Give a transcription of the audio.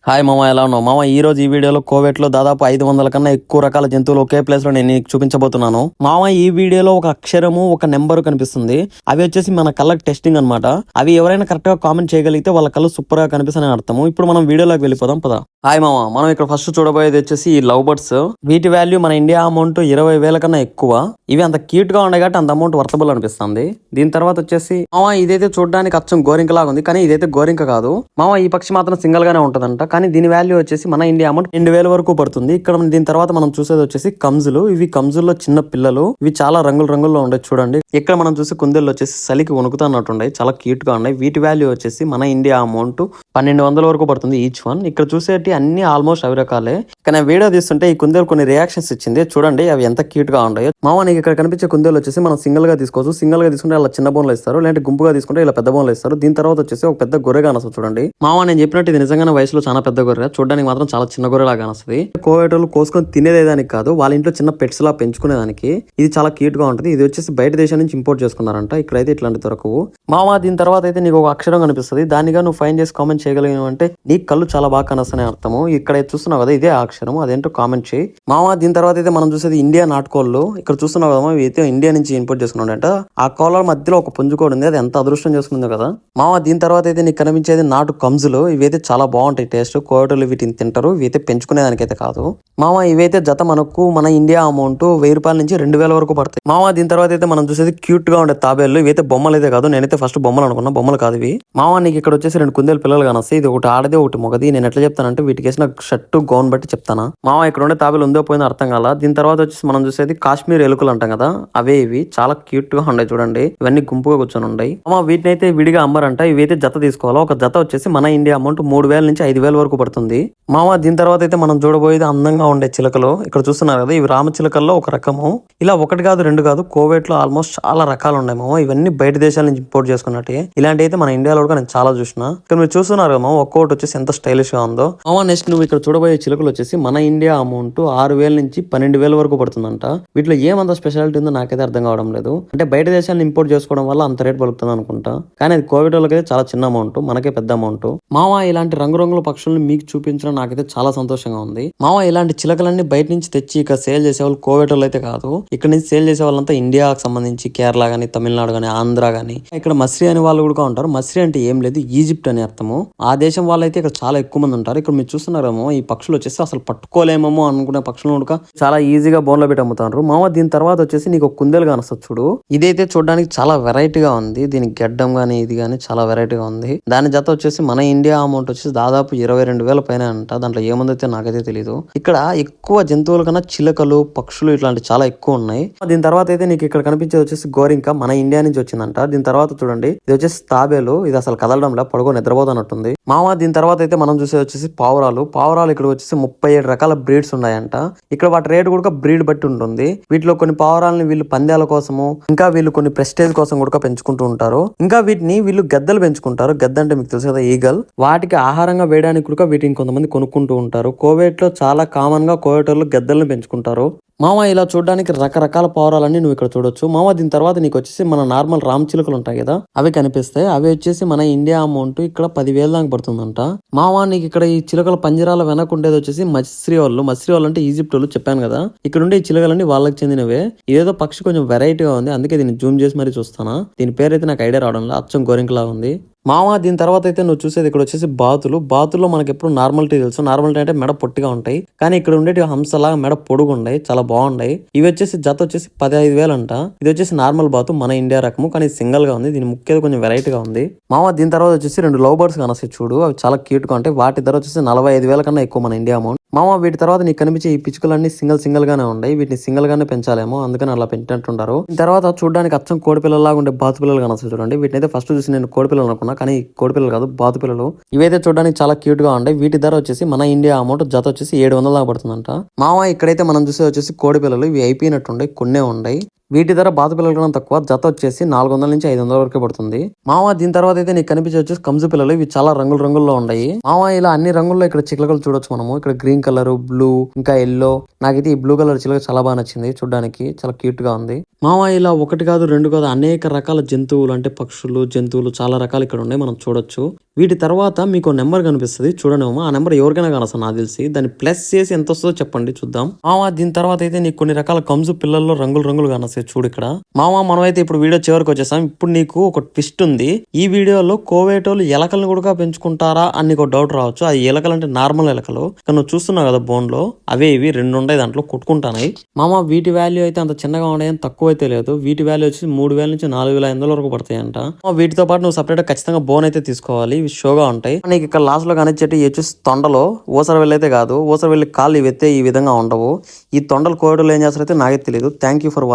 Hi మామ, ఎలా ఉన్నావు మామ? ఈ రోజు ఈ వీడియోలో కోవేట్లో దాదాపు 500 కన్నా ఎక్కువ రకాల జంతువులు ఒకే ప్లేస్ లో నేను నీకు చూపించబోతున్నాను మామ. ఈ వీడియోలో ఒక అక్షరము ఒక నెంబర్ కనిపిస్తుంది. అవి వచ్చేసి మన కళ్ళకి టెస్టింగ్ అనమాట. అవి ఎవరైనా కరెక్ట్ గా కామెంట్ చేయగలిగితే వాళ్ళ కళ్ళు సూపర్ గా కనిపిస్తాయని అర్థము. ఇప్పుడు మనం వీడియోలోకి వెళ్ళిపోదాం పదా. హాయ్ మామ, మనం ఇక్కడ ఫస్ట్ చూడబోయేది వచ్చేసి ఈ లవ్ బర్డ్స్. వీటి వాల్యూ మన ఇండియా అమౌంట్ 20,000 కన్నా ఎక్కువ. ఇవి అంత క్యూట్ గా ఉన్నాయి కాబట్టి అంత అమౌంట్ వర్తబుల్ అనిపిస్తుంది. దీని తర్వాత వచ్చేసి మామ, ఇదైతే చూడడానికి అచ్చం గోరింక లాగా ఉంది, కానీ ఇదైతే గోరింక కాదు మామ. ఈ పక్షి మాత్రం సింగల్ గానే ఉంటదంట, కానీ దీని వాల్యూ వచ్చేసి మన ఇండియా అమౌంట్ 2,000 వరకు పడుతుంది. ఇక్కడ దీని తర్వాత మనం చూసేది వచ్చేసి కంజులు. ఇవి కంజుల్లో చిన్న పిల్లలు. ఇవి చాలా రంగుల్లో ఉండే చూడండి. ఇక్కడ మనం చూసే కుందేళ్ళు వచ్చేసి చలికి వణుకుతున్నట్టుండే, చాలా క్యూట్ గా ఉన్నాయి. వీటి వాల్యూ వచ్చేసి మన ఇండియా అమౌంట్ 1,200 వరకు పడుతుంది ఈచ్ వన్. ఇక్కడ చూసేటి అన్ని ఆల్మోస్ట్ అవి రకాలే. కానీ వీడియో తీస్తుంటే ఈ కుందేలు కొన్ని రియాక్షన్స్ ఇచ్చింది చూడండి, అవి ఎంత క్యూట్ గా ఉన్నాయో మామ. నీకు ఇక్కడ కనిపించే కుందేలు వచ్చేసి మనం సింగిల్ గా తీసుకోవచ్చు. సింగిల్ గా తీసుకుంటే ఇలా చిన్న బోన్లు ఇస్తారు, లేదంటే గుంపుగా తీసుకుంటే ఇలా పెద్ద బోన్లు ఇస్తారు. దీని తర్వాత వచ్చేసి ఒక పెద్ద గొర్రె కానొస్తుంది చూడండి మామ. నేను చెప్పినట్టు ఇది నిజంగానే వయసులో చాలా పెద్ద గొర్రె, చూడడానికి మాత్రం చాలా చిన్న గొర్రె లాగా కానొస్తుంది. కోవేటోళ్ళు కోసుకొని తినేదానికి కాదు, వాళ్ళ ఇంట్లో చిన్న పెట్స్ లా పెంచుకునేదానికి ఇది చాలా క్యూట్ గా ఉంటుంది. ఇది వచ్చేసి బయట దేశం నుంచి ఇంపోర్ట్ చేసుకున్నారంట. ఇక్కడైతే ఇట్లాంటి దొరకవు మామ. దీని తర్వాత అయితే నీకు ఒక అక్షరం కనిపిస్తుంది. దానిగా నువ్వు ఫైన్ చేసి కామెంట్ చేయగలిగిన అంటే నీ కళ్ళు చాలా బాగా కనొస్తాయని అర్థము. ఇక్కడ చూస్తున్నావు కదా, ఇదే అక్షరం, అదేంటో కామెంట్ చేయి మామ. దీని తర్వాత అయితే మనం చూసేది ఇండియా నాటుకోళ్ళు. ఇక్కడ చూస్తున్నావు కదా, ఇవి అయితే ఇండియా నుంచి ఇంపోర్ట్ చేసుకున్నాడంట. ఆ కోళ్ళ మధ్యలో ఒక పుంజుకోడు ఉంది, అది ఎంత అదృష్టం చేసుకుందో కదా మామ. దీని తర్వాత అయితే నీకు కనిపించేది నాటు కంజులు. ఇవైతే చాలా బాగుంటాయి టేస్ట్. కోవేటోళ్ళు వీటిని తింటారు. ఇవైతే పెంచుకునేదానికైతే కాదు మామ. ఇవైతే జత మనకు మన ఇండియా అమౌంట్ 1,000 రూపాయల నుంచి 2,000 వరకు పడతాయి మామ. దీని తర్వాత అయితే మనం చూసేది క్యూట్ గా ఉండే తాబేళ్లు. ఇవైతే బొమ్మలు అయితే కాదు, నేనైతే ఫస్ట్ బొమ్మలు అనుకున్నా, బొమ్మలు కాదు ఇవి మామ. నీకు ఇక్కడ వచ్చేసి 2 కుందేలు పిల్లలు కానొస్తాయి. ఇది ఒకటి ఆడదే ఒకటి మొగది. నేను ఎట్లా చెప్తానంటే వీటికి వేసిన షర్టు గౌన్ బట్టి చెప్తానా మామ. ఇక్కడ ఉండే తాబేలు ఉందో పోయిందో అర్థం కాల. దీని తర్వాత వచ్చేసి మనం చూసేది కాశ్మీర్ ఎలుకలు అంటాం కదా, అవే ఇవి చాలా క్యూట్ గా ఉన్నాయి చూడండి. ఇవన్నీ గుంపుగా కూర్చొని ఉన్నాయి మామ. వీటిని అయితే విడిగా అమ్మరంట. ఇవైతే జత తీసుకోవాలా. ఒక జత వచ్చేసి మన ఇండియా అమౌంట్ 3,000 నుంచి 5,000 వరకు పడుతుంది మామ. దీని తర్వాత అయితే మనం చూడబోయేది అందంగా ఉండే చిలకలు. ఇక్కడ చూస్తున్నారు కదా, ఇవి రామ చిలకల్లో ఒక రకము. ఇలా ఒకటి కాదు రెండు కాదు, కోవేట్ లో ఆల్మోస్ట్ చాలా రకాలు ఉన్నాయి మామ. ఇవన్నీ బయట దేశాల నుంచి ఇంపోర్ట్ చేసుకున్నట్టే. ఇలాంటి అయితే మన ఇండియాలో కూడా నేను చాలా చూసిన. ఇక్కడ మీరు చూస్తున్నారు కదా మామ, ఒక్కొక్కటి వచ్చేసి ఎంత స్టైలిష్ గా ఉందో మామ. నెక్స్ట్ నువ్వు ఇక్కడ చూడబోయే చిలకలు వచ్చేసి మన ఇండియా అమౌంట్ 6,000 నుంచి 12,000 వరకు పడుతుందంట. వీటిలో ఏమంత స్పెషాలిటీ ఉందో నాకైతే అర్థం కావడం లేదు. అంటే బయట దేశాలను ఇంపోర్ట్ చేసుకోవడం వల్ల అంత రేట్ పలుకుతుంది అనుకుంటా, కానీ అది కోవిడ్ వాళ్ళకైతే చాలా చిన్న అమౌంట్, మనకే పెద్ద అమౌంట్ మామ. ఇలాంటి రంగురంగుల పక్షులను మీకు చూపించడం నాకైతే చాలా సంతోషంగా ఉంది మామ. ఇలాంటి చిలకలన్నీ బయట నుంచి తెచ్చి ఇక్కడ సేల్ చేసే వాళ్ళు కోవిడ్ వాళ్ళు అయితే కాదు. ఇక్కడ నుంచి సేల్ చేసే వాళ్ళంతా ఇండియాకి సంబంధించి కేరళ గానీ, తమిళనాడు గానీ, ఆంధ్ర గానీ. ఇక్కడ మస్రీ అనే వాళ్ళు కూడా ఉంటారు. మస్రీ అంటే ఏం లేదు, ఈజిప్ట్ అని అర్థము. ఆ దేశం వాళ్ళు అయితే ఇక్కడ చాలా ఎక్కువ మంది ఉంటారు. ఇక్కడ మీరు చూస్తున్నారేమో, ఈ పక్షులు వచ్చేసి అసలు పట్టుకోలేమేమో అనుకునే పక్షులు కూడా చాలా ఈజీగా బోన్లో పెట్టి అమ్ముతారు మామ. దీని తర్వాత వచ్చేసి నీకు ఒక కుందేలు కానొస్తుంది చూడు. ఇదైతే చూడడానికి చాలా వెరైటీగా ఉంది. దీనికి గడ్డం గానీ ఇది గానీ చాలా వెరైటీగా ఉంది. దాని జత వచ్చేసి మన ఇండియా అమౌంట్ వచ్చేసి దాదాపు 22,000 పైన అంట. దాంట్లో ఏముందైతే నాకైతే తెలియదు. ఇక్కడ ఎక్కువ జంతువుల కన్నా చిలకలు, పక్షులు ఇట్లాంటి చాలా ఎక్కువ ఉన్నాయి. దీని తర్వాత అయితే నీకు ఇక్కడ కనిపించేది వచ్చేసి గోరింక, మన ఇండియా నుంచి వచ్చిందంట. దీని తర్వాత చూడండి, ఇది వచ్చేసి తాబేలు. ఇది అసలు కదలడంలో పడుకో నిద్రపోతున్నట్టుంది మామ. దీని తర్వాత అయితే మనం చూసేది వచ్చేసి పావురాలు. పావురాలు ఇక్కడ వచ్చేసి 37 రకాల బ్రీడ్స్ ఉన్నాయంట. ఇక్కడ వాటి రేటు కూడా బ్రీడ్ బట్టి ఉంటుంది. వీటిలో కొన్ని పావురాలని వీళ్ళు పందాల కోసము, ఇంకా వీళ్ళు కొన్ని ప్రెస్టేజ్ కోసం కూడా పెంచుకుంటూ ఉంటారు. ఇంకా వీటిని వీళ్ళు గద్దలు పెంచుకుంటారు. గద్ద అంటే మీకు తెలుసు కదా, ఈగల్. వాటికి ఆహారంగా వేయడానికి కూడా వీటిని కొంతమంది కొనుక్కుంటూ ఉంటారు. కోవేట్ లో చాలా కామన్ గా కోవేటర్లు గద్దలను పెంచుకుంటారు మామ. ఇలా చూడడానికి రకరకాల పావురాలన్నీ నువ్వు ఇక్కడ చూడొచ్చు మామ. దీని తర్వాత నీకు వచ్చేసి మన నార్మల్ రామ్ చిలుకలు ఉంటాయి కదా, అవి కనిపిస్తాయి. అవి వచ్చేసి మన ఇండియా అమౌంట్ ఇక్కడ 10,000 దాకా పడుతుందంట మామ. నీకు ఇక్కడ ఈ చిలుకల పంజరాల వెనక ఉండేది వచ్చేసి మస్రీ వాళ్ళు. మస్రీ వాళ్ళు అంటే ఈజిప్ట్ వాళ్ళు చెప్పాను కదా. ఇక్కడ ఉండే ఈ చిలుకలన్నీ వాళ్ళకి చెందినవే. ఇదేదో పక్షి కొంచెం వెరైటీగా ఉంది, అందుకే దీన్ని జూమ్ చేసి మరీ చూస్తానా. దీని పేరు అయితే నాకు ఐడియా రావడం లేదు, అచ్చం గోరింకలా ఉంది మామ. దీని తర్వాత అయితే నువ్వు చూసేది ఇక్కడ వచ్చేసి బాతులు. బాతుల్లో మనకి ఎప్పుడు నార్మల్టీ తెలుసు. నార్మల్టీ అంటే మెడ పొట్టిగా ఉంటాయి, కానీ ఇక్కడ ఉండేటి హంసలాగా మెడ పొడుగు ఉన్నాయి, చాలా బాగున్నాయి. ఇవి వచ్చేసి జత వచ్చేసి 15,000 అంట. ఇది వచ్చేసి నార్మల్ బాతు, మన ఇండియా రకము, కానీ సింగల్ గా ఉంది. దీని ముఖ్యత కొంచెం వెరైటీగా ఉంది మామ. దీని తర్వాత వచ్చేసి 2 లవ్ బర్డ్స్ కానొస్తాయి చూడు, అవి చాలా క్యూట్ గా ఉంటాయి. వాటి ధర వచ్చేసి 45,000 కన్నా ఎక్కువ మన ఇండియా అమౌంట్ మామ. వీటి తర్వాత నీకు కనిపించే ఈ పిచ్చుకలన్నీ సింగిల్ గానే ఉన్నాయి. వీటిని సింగిల్ గానే పెంచాలేమో, అందుకని అలా పెంచినట్టుంటారు. దీని తర్వాత చూడడానికి అచ్చం కోడి పిల్లలాగా ఉండే బాతు పిల్లలు కానొస్తాయి చూడండి. వీటిని అయితే ఫస్ట్ చూసి నేను కోడి పిల్లలు అనుకున్నా, కానీ కోడి పిల్లలు కాదు, బాతు పిల్లలు. ఇవైతే చూడడానికి చాలా క్యూట్ గా ఉంటాయి. వీటి ధర వచ్చేసి మన ఇండియా అమౌంట్ జత వచ్చేసి 700 దాకా పడుతుందంట మామ. ఇక్కడైతే మనం చూసే వచ్చేసి కోడి పిల్లలు. ఇవి అయిపోయినట్టుండే, కొన్నే ఉన్నాయి. వీటి ధర బాత పిల్లల కన్నా తక్కువ, జత వచ్చేసి 400 నుంచి 500 వరకే పడుతుంది మామ. దీని తర్వాత అయితే నీకు కనిపించే వచ్చేసి కంజు పిల్లలు. ఇవి చాలా రంగుల్లో ఉన్నాయి మామ. ఇలా అన్ని రంగుల్లో ఇక్కడ చిలకలు చూడొచ్చు మనము. ఇక్కడ గ్రీన్ కలర్, బ్లూ, ఇంకా ఎల్లో. నాకైతే ఈ బ్లూ కలర్ చిలక చాలా బాగా నచ్చింది, చూడడానికి చాలా క్యూట్ గా ఉంది మామ. ఇలా ఒకటి కాదు రెండు కాదు అనేక రకాల జంతువులు అంటే పక్షులు, జంతువులు చాలా రకాలు ఇక్కడ ఉన్నాయి, మనం చూడొచ్చు. వీటి తర్వాత మీకు నెంబర్ కనిపిస్తుంది చూడండి మామ. ఆ నెంబర్ ఎవరికైనా కానొస్తుంది నాకు తెలిసి. దాన్ని ప్లస్ చేసి ఎంత వస్తుందో చెప్పండి చూద్దాం మామ. దీని తర్వాత అయితే నీకు కొన్ని రకాల కంజు పిల్లల్లో రంగులు కానొస్తాయి చూడు ఇక్కడ మామ. మనమైతే ఇప్పుడు వీడియో చివరికి వచ్చేసాం. ఇప్పుడు నీకు ఒక ట్విస్ట్ ఉంది. ఈ వీడియోలో కోవేటోళ్ళు ఎలకలను కూడా పెంచుకుంటారా అని నీకు డౌట్ రావచ్చు. అది ఎలకలు అంటే నార్మల్ ఎలకలు, కానీ నువ్వు చూస్తున్నావు కదా బోన్ లో, అవే ఇవి 2 ఉన్నాయి దాంట్లో కొట్టుకుంటాయి మామ. వీటి వాల్యూ అయితే అంత చిన్నగా ఉన్నాయని తక్కువ అయితే లేదు. వీటి వాల్యూ వచ్చి 3000 నుంచి 4500 వరకు పడతాయంట. వీటితో పాటు నువ్వు సపరేట్ ఖచ్చితంగా బోన్ అయితే తీసుకోవాలి, ఇవి షోగా ఉంటాయి నీకు. ఇక్కడ లాస్ట్ లో కనిపించేటి వచ్చేసి తొండలో ఊసర వెళ్ళి అయితే కాదు, ఊసర వెళ్ళి కాళ్ళు ఇవైతే ఈ విధంగా ఉండవు. ఈ తొండలు కోవేటోళ్ళు ఏం చేస్తారైతే నాకే తెలియదు. Thank you for watching.